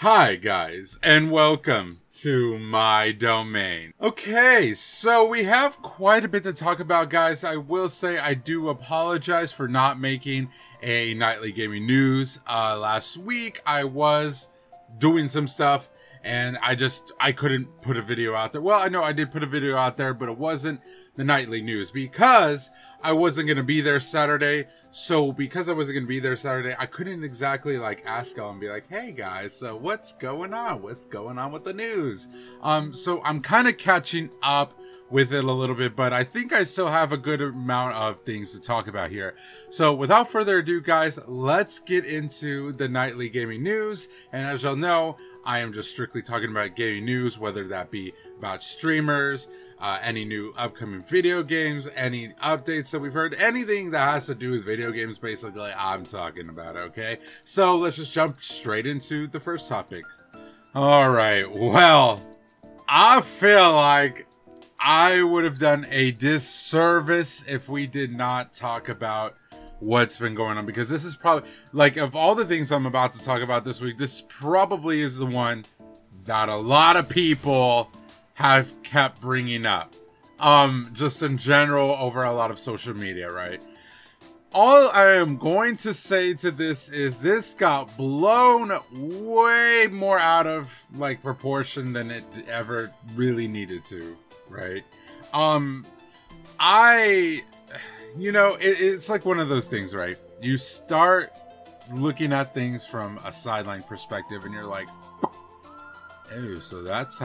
Hi guys, and welcome to my domain. Okay, so we have quite a bit to talk about, guys. I will say I do apologize for not making a nightly gaming news. Last week I was doing some stuff and I couldn't put a video out there. Well, I know I did put a video out there, but it wasn't the nightly news because I wasn't going to be there Saturday. So because I wasn't going to be there Saturday, I couldn't exactly like ask y'all and be like, hey guys, so what's going on? What's going on with the news? So I'm kind of catching up with it a little bit, but I think I still have a good amount of things to talk about here. So without further ado, guys, let's get into the nightly gaming news. And as y'all know, I am just strictly talking about gaming news, whether that be about streamers, any new upcoming video games, any updates that we've heard, anything that has to do with video games, basically, I'm talking about, okay? So let's just jump straight into the first topic. All right, well, I feel like I would have done a disservice if we did not talk about what's been going on, because this is probably, like, of all the things I'm about to talk about this week, this probably is the one that a lot of people have kept bringing up, just in general over a lot of social media, right? All I am going to say to this is this got blown way more out of, like, proportion than it ever really needed to, right? You know, it's like one of those things, right? You start looking at things from a sideline perspective and you're like, oh, so that's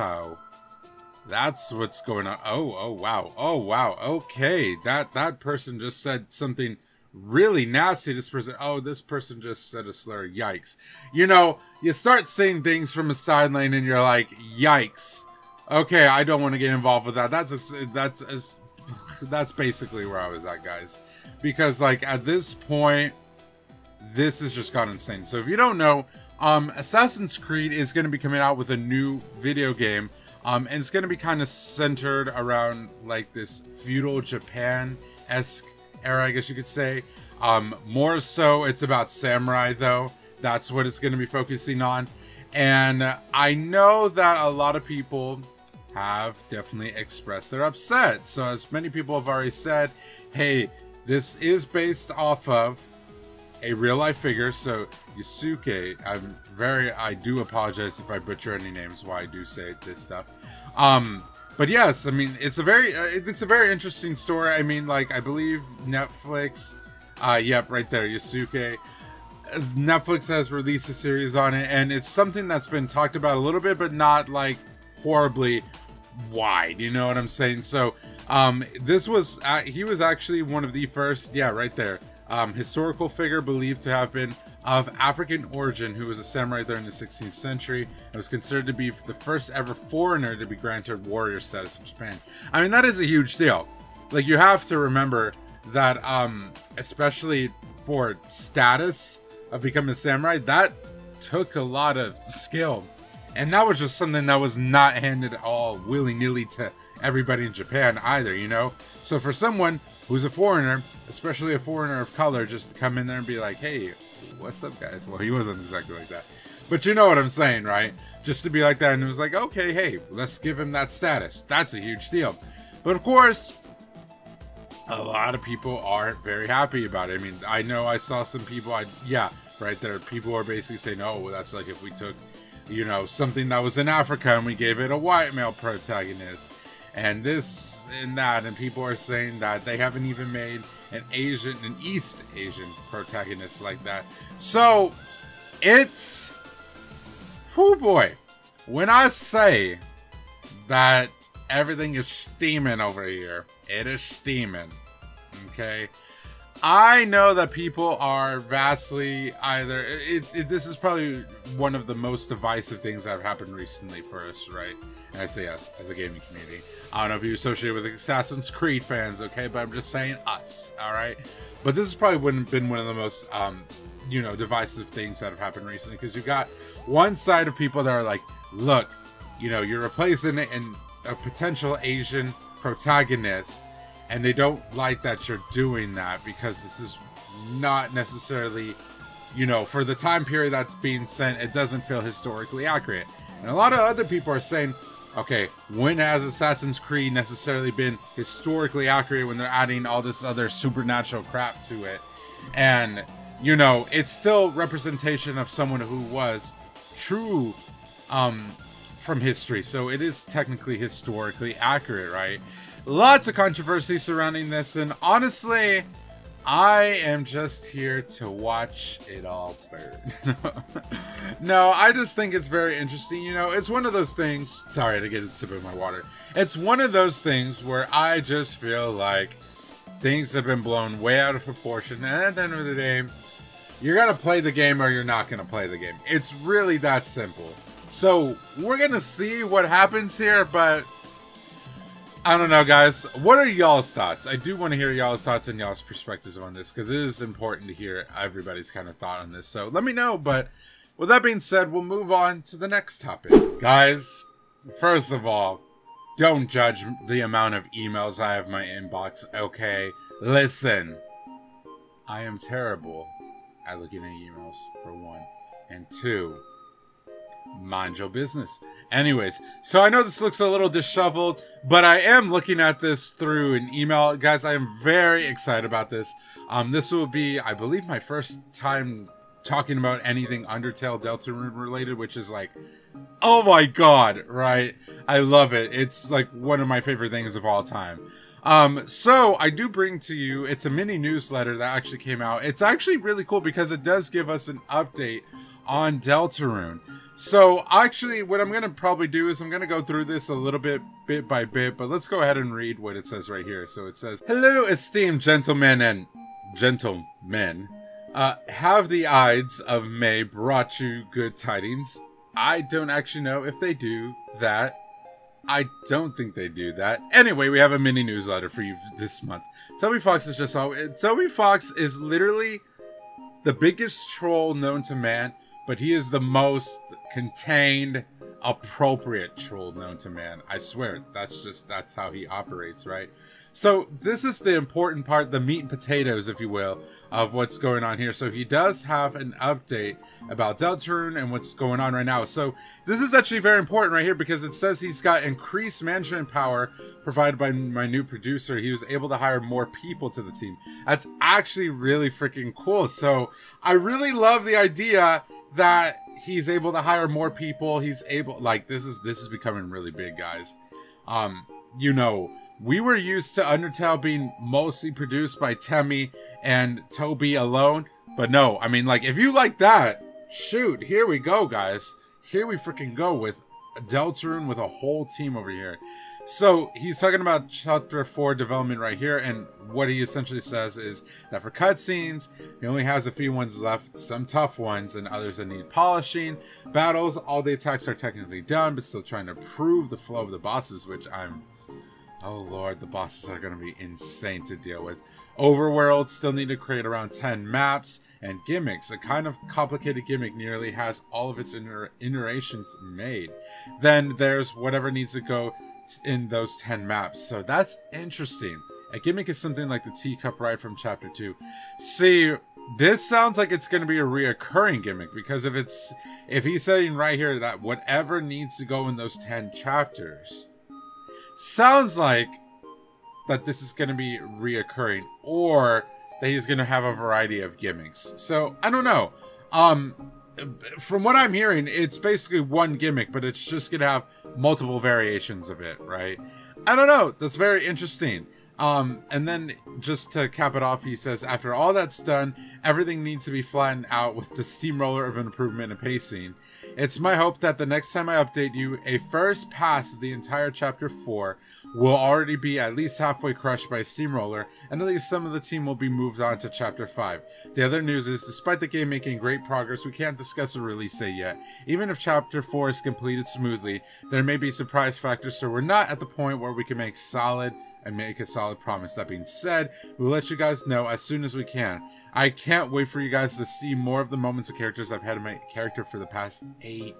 what's going on. Oh, wow. Okay. That person just said something really nasty. This person just said a slur. Yikes. You know, you start saying things from a sideline and you're like, yikes. Okay, I don't want to get involved with that. That's basically where I was at, guys, because like at this point this has just gone insane. So if you don't know, Assassin's Creed is going to be coming out with a new video game, and it's going to be kind of centered around like this feudal Japan-esque era, I guess you could say. More so it's about samurai, though. That's what it's going to be focusing on. And I know that a lot of people have definitely expressed their upset. So as many people have already said, hey, this is based off of a real life figure. So Yusuke, I do apologize if I butcher any names while I do say this stuff. But yes, I mean, it's a very interesting story. I mean, like, I believe Netflix, yep, right there, Yusuke. Netflix has released a series on it, and it's something that's been talked about a little bit, but not like horribly wide, you know what I'm saying? So this was he was actually one of the first, yeah, right there, historical figure believed to have been of African origin who was a samurai during the 16th century and was considered to be the first ever foreigner to be granted warrior status in Japan. I mean, that is a huge deal. Like, you have to remember that especially for status of becoming a samurai, that took a lot of skill. And that was just something that was not handed all willy-nilly to everybody in Japan either, you know? So for someone who's a foreigner, especially a foreigner of color, just to come in there and be like, hey, what's up, guys? Well, he wasn't exactly like that. But you know what I'm saying, right? Just to be like that, and it was like, okay, hey, let's give him that status. That's a huge deal. But of course, a lot of people aren't very happy about it. I mean, I know I saw some people, yeah, right there, people are basically saying, oh, well, that's like if we took, you know, something that was in Africa and we gave it a white male protagonist and this and that, and people are saying that they haven't even made an East Asian protagonist like that. So it's, whoo boy, when I say that everything is steaming over here, it is steaming, okay? I know that people are vastly either, this is probably one of the most divisive things that have happened recently for us, right? And I say us, as a gaming community. I don't know if you associate with Assassin's Creed fans, okay? But I'm just saying us, alright? But this has probably been one of the most, you know, divisive things that have happened recently. Because you got one side of people that are like, look, you know, you're replacing it in a potential Asian protagonist, and they don't like that you're doing that because this is not necessarily you know, for the time period that's being sent, it doesn't feel historically accurate. And a lot of other people are saying, okay, when has Assassin's Creed necessarily been historically accurate when they're adding all this other supernatural crap to it? And, you know, it's still representation of someone who was true from history. So it is technically historically accurate, right? Lots of controversy surrounding this, and honestly, I am just here to watch it all burn. No, I just think it's very interesting. You know, it's one of those things. Sorry to get a sip of my water. It's one of those things where I just feel like things have been blown way out of proportion. And at the end of the day, you're going to play the game or you're not going to play the game. It's really that simple. So we're going to see what happens here, but I don't know, guys. What are y'all's thoughts? I do want to hear y'all's thoughts and y'all's perspectives on this, because it is important to hear everybody's kind of thought on this. So let me know. But with that being said, we'll move on to the next topic. Guys, first of all, don't judge the amount of emails I have in my inbox, okay? Listen, I am terrible at looking at emails, for one. And two, mind your business. Anyways, so I know this looks a little disheveled, but I am looking at this through an email. Guys, I am very excited about this. This will be, I believe, my first time talking about anything Undertale Deltarune related, which is like, oh my god, right? I love it. It's like one of my favorite things of all time. So I do bring to you, it's a mini newsletter that actually came out. It's actually really cool because it does give us an update on Deltarune. So actually what I'm going to probably do is I'm going to go through this a little bit by bit, but let's go ahead and read what it says right here. So it says, "Hello, esteemed gentlemen and gentlemen. Have the Ides of May brought you good tidings? I don't actually know if they do that. I don't think they do that. Anyway, we have a mini newsletter for you this month. Toby Fox is just all... Toby Fox is literally the biggest troll known to man, but he is the most contained, appropriate troll known to man. I swear, that's how he operates, right? So this is the important part, the meat and potatoes, if you will, of what's going on here. So he does have an update about Deltarune and what's going on right now. So this is actually very important right here because it says he's got increased management power provided by my new producer. He was able to hire more people to the team. That's actually really freaking cool. So I really love the idea that he's able to hire more people. He's able, like, this is becoming really big, guys. You know, we were used to Undertale being mostly produced by Temmie and Toby alone, but no, I mean, like, if you like that, shoot, here we go, guys. Here we freaking go with Deltarune with a whole team over here. So he's talking about Chapter 4 development right here, and what he essentially says is that for cutscenes, he only has a few ones left, some tough ones and others that need polishing. Battles, all the attacks are technically done, but still trying to improve the flow of the bosses, which oh lord, the bosses are going to be insane to deal with. Overworld, still need to create around 10 maps and gimmicks. A kind of complicated gimmick nearly has all of its iterations made. Then there's whatever needs to go in those 10 maps. So that's interesting. A gimmick is something like the teacup ride from Chapter 2. See, this sounds like it's going to be a reoccurring gimmick, because if he's saying right here that whatever needs to go in those 10 chapters, sounds like that this is going to be reoccurring, or that he's going to have a variety of gimmicks. So I don't know. From what I'm hearing, it's basically one gimmick, but it's just going to have multiple variations of it, right? I don't know. That's very interesting. And then just to cap it off, he says, after all that's done, everything needs to be flattened out with the steamroller of an improvement in pacing. It's my hope that the next time I update you, a first pass of the entire Chapter 4 will already be at least halfway crushed by a steamroller, and at least some of the team will be moved on to Chapter 5. The other news is, despite the game making great progress, we can't discuss a release date yet. Even if Chapter 4 is completed smoothly, there may be surprise factors, so we're not at the point where we can make a solid promise. That being said, we'll let you guys know as soon as we can. I can't wait for you guys to see more of the moments and characters I've had in my character for the past 8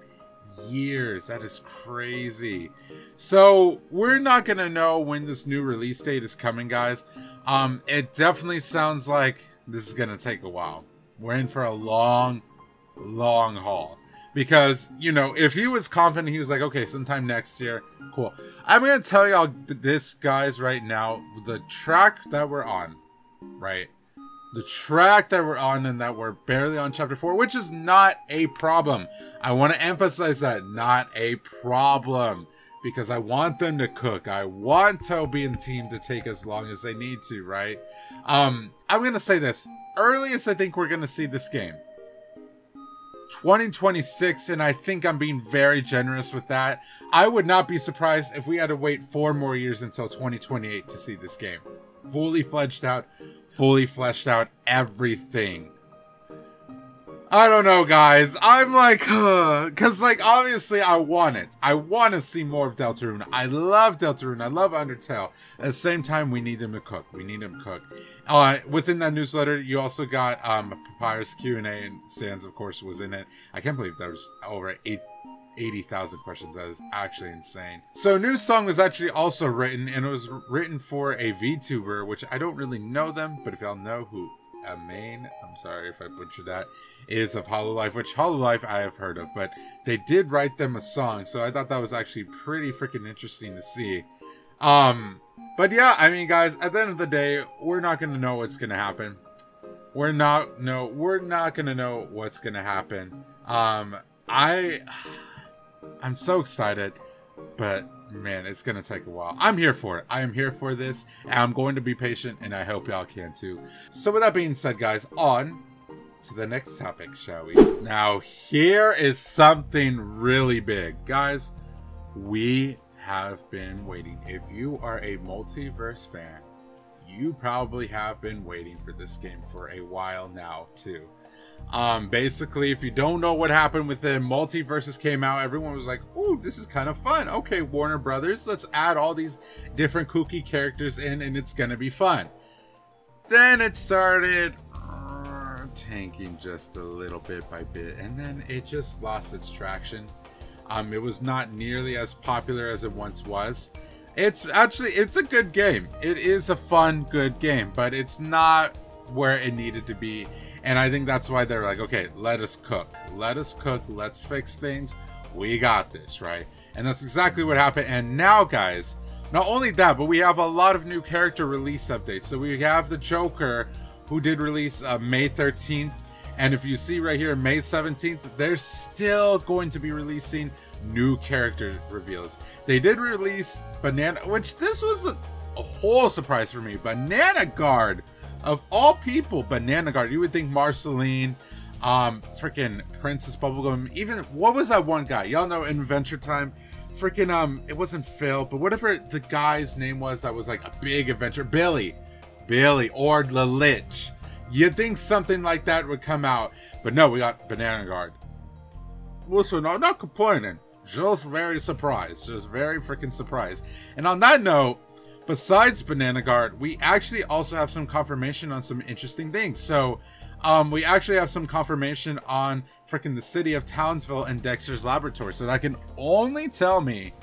years. That is crazy. So we're not gonna know when this new release date is coming, guys. It definitely sounds like this is gonna take a while. We're in for a long, long haul. Because, you know, if he was confident, he was like, okay, sometime next year, cool. I'm going to tell y'all this, guys, right now. The track that we're on, right? The track that we're on and that we're barely on chapter 4, which is not a problem. I want to emphasize that, not a problem. Because I want them to cook. I want Toby and the team to take as long as they need to, right? I'm going to say this. Earliest I think we're going to see this game, 2026, and I think I'm being very generous with that. I would not be surprised if we had to wait 4 more years until 2028 to see this game. Fully fleshed out, everything. I don't know, guys. I'm like, because, like, obviously I want it. I want to see more of Deltarune. I love Deltarune. I love Undertale. At the same time, we need him to cook. We need him to cook. Within that newsletter, you also got Papyrus Q&A, and Sans, of course, was in it. I can't believe there was over 80,000 questions. That is actually insane. So a new song was actually also written, and it was written for a VTuber, which I don't really know them, but if y'all know who I'm sorry if I butchered that, is of Hololive, which Hololive I have heard of, but they did write them a song, so I thought that was actually pretty freaking interesting to see. But yeah, I mean, guys, at the end of the day, we're not gonna know what's gonna happen. We're not gonna know what's gonna happen. I'm so excited, but man, it's gonna take a while. I'm here for it. I am here for this, and I'm going to be patient, and I hope y'all can too. So with that being said, guys, on to the next topic, shall we? Now, here is something really big. Guys, we have been waiting. If you are a MultiVersus fan, you probably have been waiting for this game for a while now too. Basically, if you don't know what happened with the MultiVersus came out, everyone was like, ooh, this is kind of fun. Okay, Warner Brothers, let's add all these different kooky characters in and it's gonna be fun. Then it started tanking just a little bit by bit, and then it just lost its traction. It was not nearly as popular as it once was. It's a good game. It is a fun, good game, but it's not where it needed to be, and I think that's why they're like, okay, let us cook, let's fix things, we got this, right? And that's exactly what happened. And now, guys, not only that, but we have a lot of new character release updates. So we have the Joker, who did release May 13th, and if you see right here, May 17th, they're still going to be releasing new character reveals. They did release Banana, which this was a whole surprise for me. Banana Guard, of all people, Banana Guard. You would think Marceline, freaking Princess Bubblegum, even, what was that one guy? Y'all know in Adventure Time? Freaking, it wasn't Phil, but whatever the guy's name was that was like a big adventure. Billy, or the Lich. You'd think something like that would come out, but no, we got Banana Guard. Listen, I'm not complaining. Just very surprised. Just very freaking surprised. And on that note, besides Banana Guard, we actually also have some confirmation on some interesting things. So, we actually have some confirmation on freaking the city of Townsville and Dexter's laboratory. So that can only tell me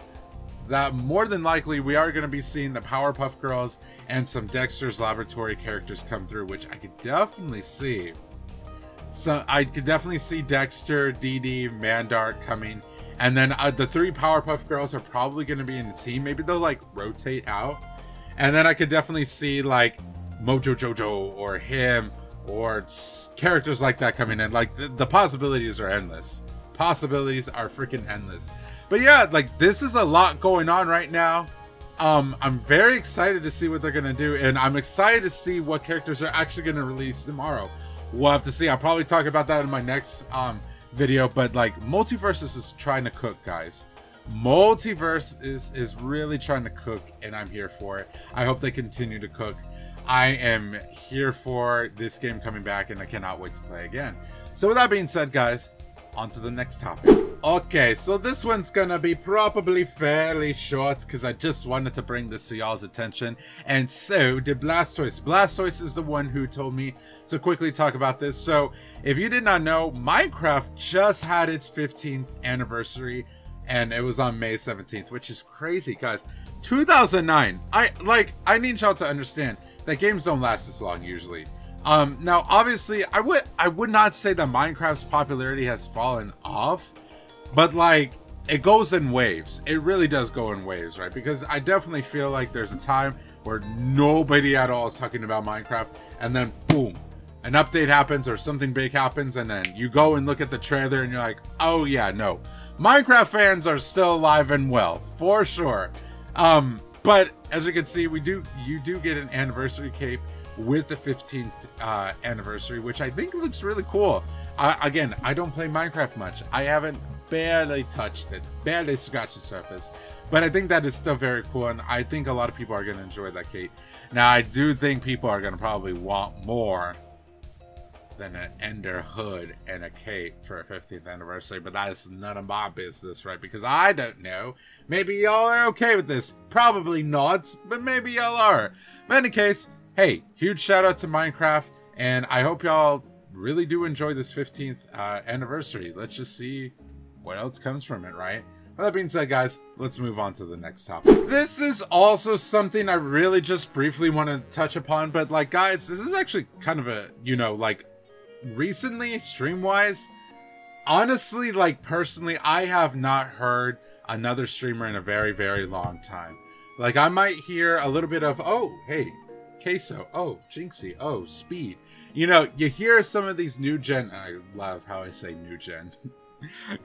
that more than likely we are going to be seeing the Powerpuff Girls and some Dexter's laboratory characters come through, which I could definitely see. So I could definitely see Dexter, Dee Dee, Mandark coming. And then the 3 Powerpuff Girls are probably going to be in the team. Maybe they'll like rotate out. And then I could definitely see like Mojo Jojo or him or characters like that coming in. Like the possibilities are endless. Possibilities are freaking endless. But yeah, like this is a lot going on right now. I'm very excited to see what they're gonna do, and I'm excited to see what characters are actually gonna release tomorrow. We'll have to see. I'll probably talk about that in my next video. But like MultiVersus is trying to cook, guys. MultiVersus is really trying to cook, and I'm here for it. I hope they continue to cook. I am here for this game coming back, and I cannot wait to play again. So with that being said, guys, on to the next topic. Okay, so this one's gonna be probably fairly short because I just wanted to bring this to y'all's attention, and so did Blastoise. Blastoise is the one who told me to quickly talk about this. So if you did not know, Minecraft just had its 15th anniversary, and it was on May 17th, which is crazy, guys. 2009. I need y'all to understand that games don't last this long usually. Now obviously I would not say that Minecraft's popularity has fallen off, but like it goes in waves. It really does go in waves, right? Because I definitely feel like there's a time where nobody at all is talking about Minecraft, and then boom, an update happens or something big happens, and then you go and look at the trailer and you're like, oh yeah, no, Minecraft fans are still alive and well, for sure. But as you can see, you do get an anniversary cape with the 15th anniversary, which I think looks really cool. Again, I don't play Minecraft much. I haven't barely touched it, barely scratched the surface, but I think that is still very cool, and I think a lot of people are going to enjoy that cape. Now, I do think people are going to probably want more than an ender hood and a cape for a 15th anniversary, but that is none of my business, right? Because I don't know. Maybe y'all are okay with this. Probably not, but maybe y'all are. But in any case, hey, huge shout out to Minecraft, and I hope y'all really do enjoy this 15th anniversary. Let's just see what else comes from it, right? With that being said, guys, let's move on to the next topic. This is also something I really just briefly want to touch upon, but like, guys, this is actually kind of a, you know, like, recently, stream-wise, honestly, like, personally, I have not heard another streamer in a very, very long time. Like, I might hear a little bit of, oh, hey, Queso, oh, Jinxie, oh, Speed. You know, you hear some of these new gen, I love how I say new gen,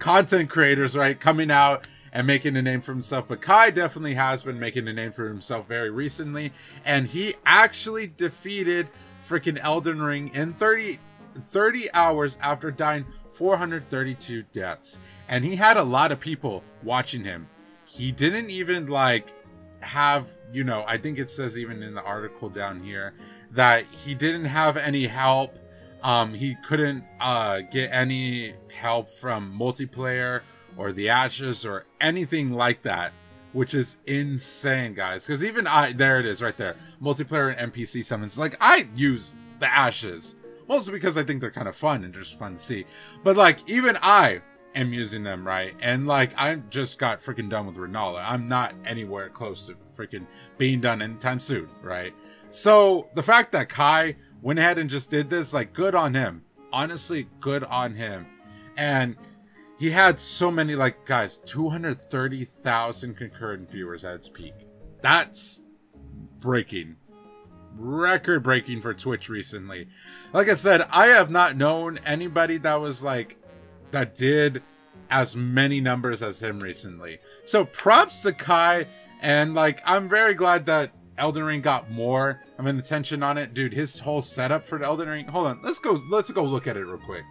content creators, right, coming out and making a name for himself. But Kai definitely has been making a name for himself very recently, and he actually defeated freaking Elden Ring in 30 hours after dying 432 deaths. And he had a lot of people watching him. He didn't even like have, you know, I think it says even in the article down here that he didn't have any help. He couldn't get any help from multiplayer or the ashes or anything like that, which is insane, guys. Because even there it is right there, multiplayer and NPC summons. Like, I use the ashes mostly because I think they're kind of fun and just fun to see. But like, even I am using them, right? And like, I just got freaking done with Renala. I'm not anywhere close to freaking being done anytime soon, right? So the fact that Kai went ahead and just did this, like, good on him. Honestly, good on him. And he had so many, like, guys, 230,000 concurrent viewers at its peak. That's breaking. Record breaking for Twitch recently. Like I said, I have not known anybody that was like, that did as many numbers as him recently. So props to Kai, and like, I'm very glad that Elden Ring got more of an attention on it. Dude, his whole setup for the Elden Ring, hold on, let's go look at it real quick.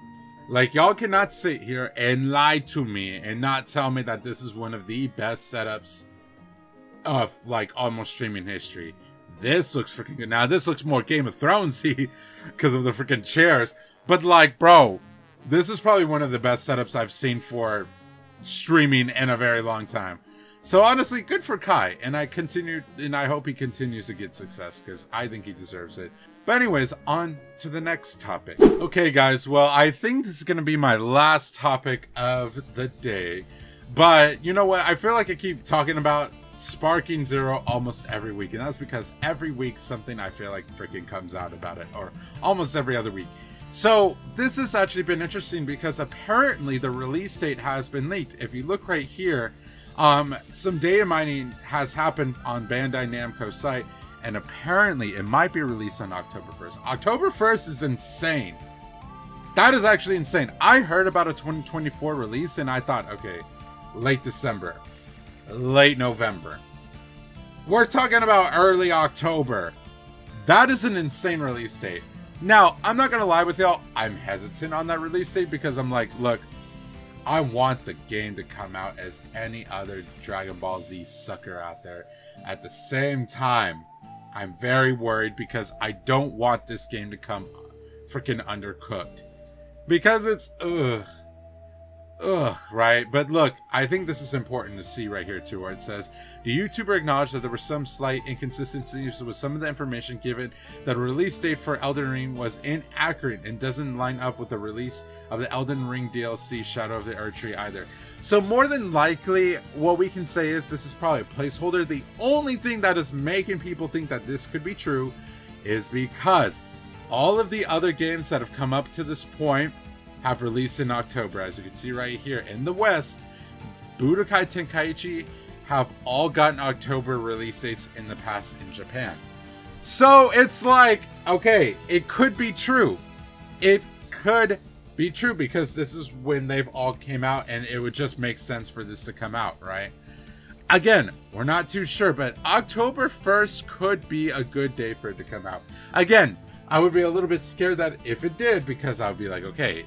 Like, y'all cannot sit here and lie to me and not tell me that this is one of the best setups of like almost streaming history. This looks freaking good. Now, this looks more Game of Thrones-y because of the freaking chairs. But, like, bro, this is probably one of the best setups I've seen for streaming in a very long time. So, honestly, good for Kai. And I hope he continues to get success because I think he deserves it. But anyways, on to the next topic. Okay, guys. Well, I think this is going to be my last topic of the day. But, you know what? I feel like I keep talking about Sparking Zero almost every week, and that's because every week something I feel like freaking comes out about it, or almost every other week. So this has actually been interesting because apparently the release date has been leaked. If you look right here, some data mining has happened on Bandai Namco's site, and apparently it might be released on October 1st. October 1st is insane. That is actually insane. I heard about a 2024 release and I thought, okay, late December, late November. We're talking about early October. That is an insane release date. Now, I'm not gonna lie with y'all, I'm hesitant on that release date because I'm like, look, I want the game to come out as any other Dragon Ball Z sucker out there. At the same time, I'm very worried because I don't want this game to come freaking undercooked. Because it's, right? But look, I think this is important to see right here too, where it says, the YouTuber acknowledged that there were some slight inconsistencies with some of the information given, that the release date for Elden Ring was inaccurate and doesn't line up with the release of the Elden Ring DLC Shadow of the Erdtree either. So more than likely, what we can say is this is probably a placeholder. The only thing that is making people think that this could be true is because All of the other games that have come up to this point have released in October. As you can see right here in the West, Budokai Tenkaichi have all gotten October release dates in the past in Japan. So it's like, okay, it could be true. It could be true because this is when they've all came out, and it would just make sense for this to come out, right? Again, we're not too sure, but October 1st could be a good day for it to come out. Again, I would be a little bit scared that if it did, because I would be like, okay,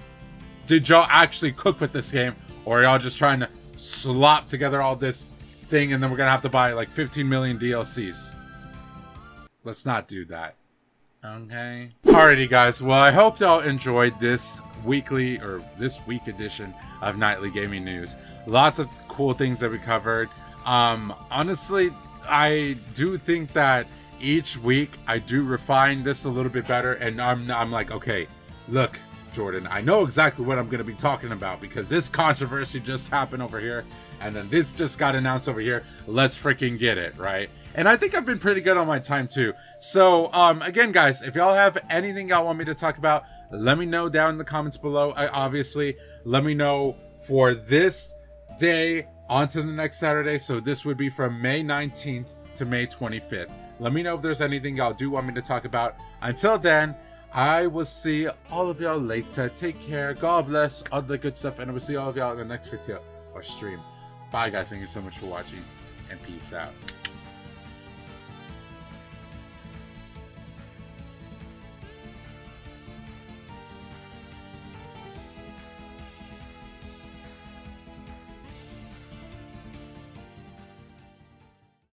did y'all actually cook with this game, or are y'all just trying to slop together all this thing and then we're gonna have to buy like 15 million DLCs? Let's not do that. Okay. Alrighty guys, well I hope y'all enjoyed this weekly or this week edition of Nightly Gaming News. Lots of cool things that we covered. Honestly, I do think that each week I do refine this a little bit better, and I'm like, okay, look Jordan, I know exactly what I'm going to be talking about because this controversy just happened over here and then this just got announced over here. Let's freaking get it, right? And I think I've been pretty good on my time too. So again guys, if y'all have anything y'all want me to talk about, let me know down in the comments below. Obviously let me know for this day onto the next Saturday. So this would be from May 19th to May 25th. Let me know if there's anything y'all do want me to talk about. Until then, I will see all of y'all later. Take care. God bless. All the good stuff. And I will see all of y'all in the next video or stream. Bye, guys. Thank you so much for watching. And peace out.